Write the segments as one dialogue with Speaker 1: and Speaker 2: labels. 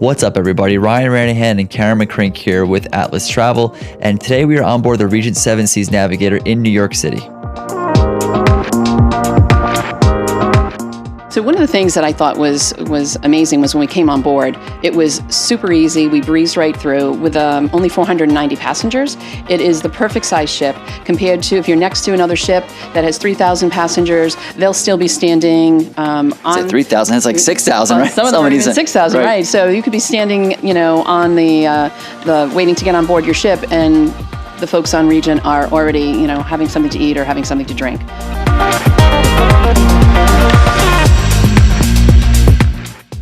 Speaker 1: What's up, everybody? Ryan Ranahan and Karen McCrink here with Atlas Travel, and today we are on board the Regent Seven Seas Navigator in New York City.
Speaker 2: So one of the things that I thought was amazing was when we came on board, it was super easy. We breezed right through with only 490 passengers. It is the perfect size ship compared to if you're next to another ship that has 3,000 passengers, they'll still be standing on...
Speaker 1: 3,000, it's like 6,000, right?
Speaker 2: Some of them are even 6,000, right? So you could be standing, on the waiting to get on board your ship, and the folks on Regent are already, having something to eat or having something to drink.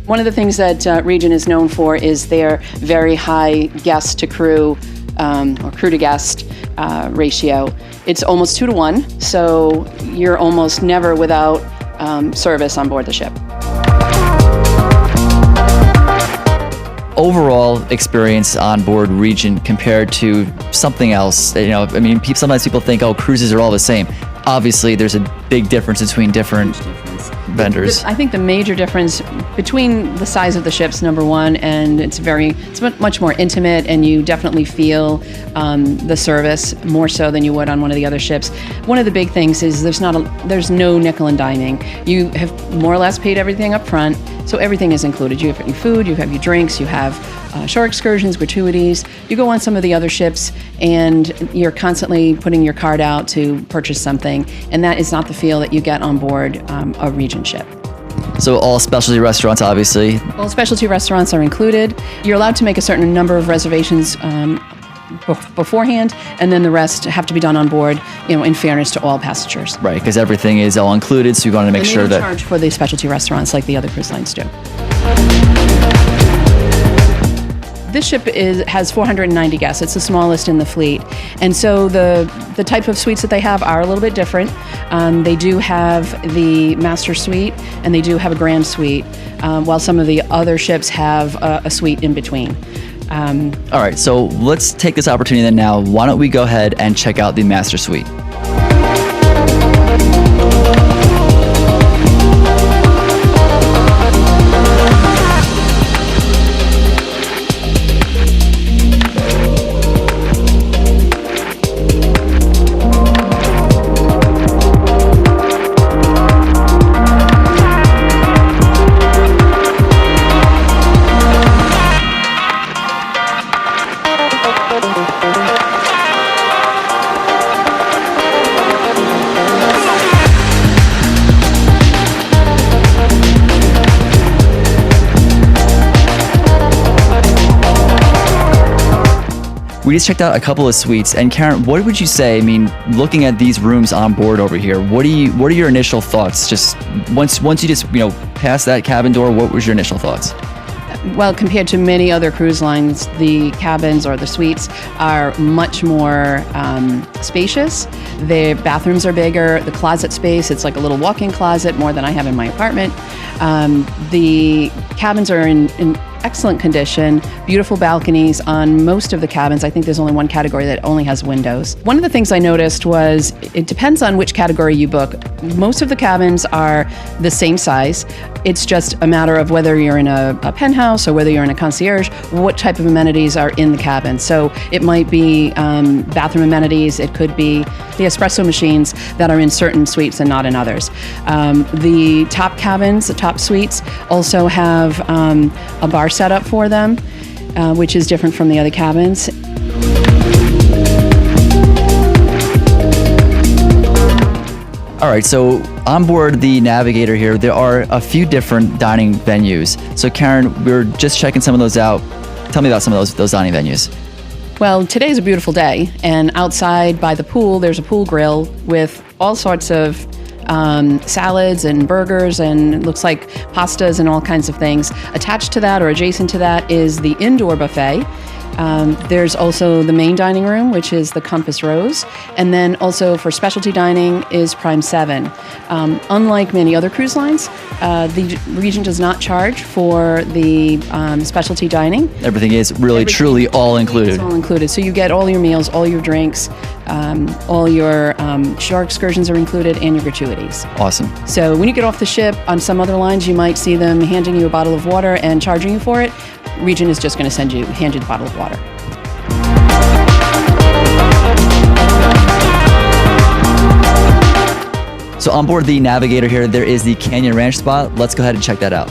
Speaker 2: One of the things that Regent is known for is their very high guest to crew or crew to guest ratio. It's almost 2 to 1, so you're almost never without service on board the ship.
Speaker 1: Overall experience on board Regent compared to something else, sometimes people think, oh, cruises are all the same. Obviously, there's a big difference between different vendors.
Speaker 2: I think the major difference between the size of the ships, number one, and it's much more intimate, and you definitely feel the service more so than you would on one of the other ships. One of the big things is there's no nickel and diming. You have more or less paid everything up front, so everything is included. You have your food, you have your drinks, you have shore excursions, gratuities. You go on some of the other ships and you're constantly putting your card out to purchase something, and that is not the feel that you get on board a Regent ship.
Speaker 1: So all specialty restaurants, obviously.
Speaker 2: All specialty restaurants are included. You're allowed to make a certain number of reservations beforehand, and then the rest have to be done on board, in fairness to all passengers.
Speaker 1: Right, because everything is all included, so you want to make sure that...
Speaker 2: And they don't charge for the specialty restaurants like the other cruise lines do. This ship has 490 guests. It's the smallest in the fleet. And so the type of suites that they have are a little bit different. They do have the master suite, and they do have a grand suite, while some of the other ships have a suite in between.
Speaker 1: All right, so let's take this opportunity then now. Why don't we go ahead and check out the master suite? We just checked out a couple of suites, and Karen, what would you say? Looking at these rooms on board over here, what are your initial thoughts? Just once you just pass that cabin door, what was your initial thoughts?
Speaker 2: Well, compared to many other cruise lines, the cabins or the suites are much more spacious. The bathrooms are bigger. The closet space, it's like a little walk-in closet, more than I have in my apartment. The cabins are in excellent condition, beautiful balconies on most of the cabins. I think there's only one category that only has windows. One of the things I noticed was it depends on which category you book. Most of the cabins are the same size. It's just a matter of whether you're in a penthouse or whether you're in a concierge, what type of amenities are in the cabin. So it might be bathroom amenities, it could be the espresso machines that are in certain suites and not in others. The top cabins, the top suites, also have a bar set up for them, which is different from the other cabins.
Speaker 1: All right, so on board the Navigator here, there are a few different dining venues. So Karen, we were just checking some of those out. Tell me about some of those dining venues.
Speaker 2: Well, today's a beautiful day, and outside by the pool, there's a pool grill with all sorts of salads and burgers, and it looks like pastas and all kinds of things. Attached to that or adjacent to that is the indoor buffet. There's also the main dining room, which is the Compass Rose, and then also for specialty dining is Prime 7. Unlike many other cruise lines, the Regent does not charge for the specialty dining.
Speaker 1: Everything is truly all included.
Speaker 2: It's all included. So you get all your meals, all your drinks, all your shore excursions are included, and your gratuities.
Speaker 1: Awesome.
Speaker 2: So when you get off the ship, on some other lines, you might see them handing you a bottle of water and charging you for it. Regent is just going to hand you the bottle of water.
Speaker 1: So on board the Navigator here, there is the Canyon Ranch spot. Let's go ahead and check that out.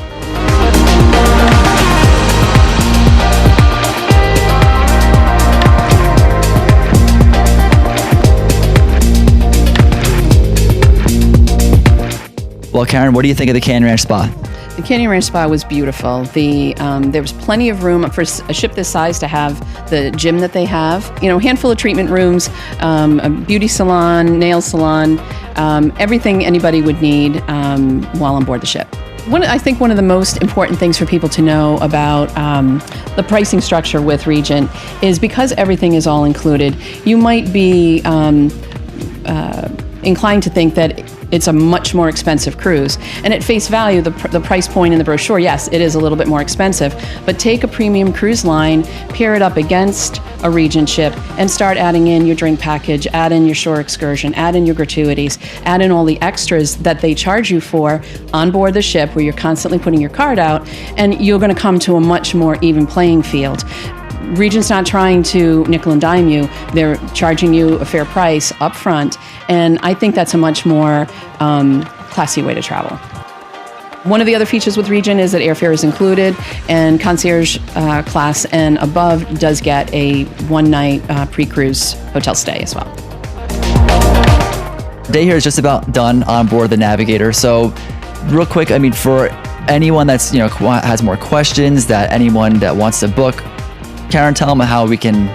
Speaker 1: Well, Karen, what do you think of the Canyon Ranch spa?
Speaker 2: The Canyon Ranch Spa was beautiful. There was plenty of room for a ship this size to have the gym that they have. You know, a handful of treatment rooms, a beauty salon, nail salon, everything anybody would need while on board the ship. I think one of the most important things for people to know about the pricing structure with Regent is because everything is all included, you might be inclined to think that it's a much more expensive cruise. And at face value, the price point in the brochure, yes, it is a little bit more expensive, but take a premium cruise line, pair it up against a Regent ship, and start adding in your drink package, add in your shore excursion, add in your gratuities, add in all the extras that they charge you for on board the ship where you're constantly putting your card out, and you're gonna come to a much more even playing field. Regent's not trying to nickel and dime you. They're charging you a fair price up front, and I think that's a much more classy way to travel. One of the other features with Regent is that airfare is included, and concierge class and above does get a one-night pre-cruise hotel stay as well.
Speaker 1: Day here is just about done on board the Navigator. So real quick, I mean, for anyone that's, has more questions, that anyone that wants to book, Karen, tell them how we can.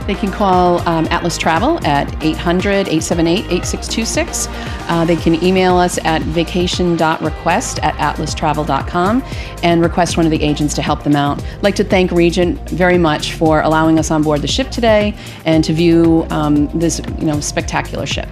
Speaker 2: They can call Atlas Travel at 800-878-8626. They can email us at vacation.request@atlastravel.com and request one of the agents to help them out. I'd like to thank Regent very much for allowing us on board the ship today and to view this spectacular ship.